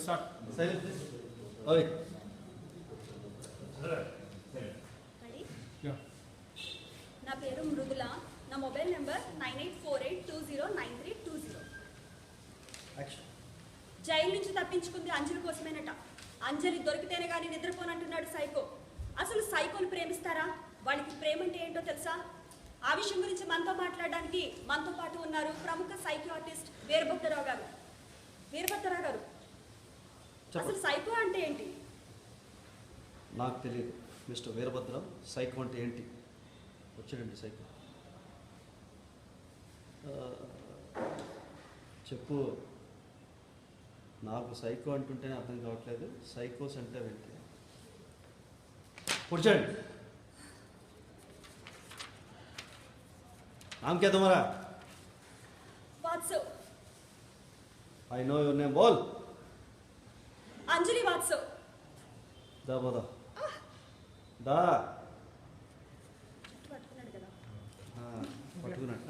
start. Silent, please. Okay. Ready? Yeah. నా పేరు మృదుల. నా మొబైల్ నెంబర్ 9848209320. Action. జైలు నుంచి తప్పించుకుంది అంజలి కోసమేనట. అంజలి దొరికితేనే కానీ నిద్రపోనంటున్నాడు సైకో. అసలు సైకోలు ప్రేమిస్తారా? వాళ్ళకి ప్రేమ అంటే ఏంటో తెలుసా? ఆ విషయం గురించి మనతో మాట్లాడడానికి మనతో పాటు ఉన్నారు ప్రముఖ సైకియాట్రిస్ట్ వీరభద్రరావు గారు. వీరభద్రరావు గారు, అసలు సైకో అంటే ఏంటి? నాకు తెలియదు మిస్టర్ వీరభద్రం. సైకో అంటే ఏంటి? వచ్చాడండి సైకో. చెప్పు. నాకు సైకో అంటుంటేనే అర్థం కావట్లేదు. సైకోస్ అంటే ఏంటి? కూర్చోండి. नाम क्या तुम्हारा? Vatsav. I know your name. बोल. అంజలి వాత్సవ్. दा बोलो. दा. పట్టుకున్నాడు కదా. పట్టుకున్నాడు.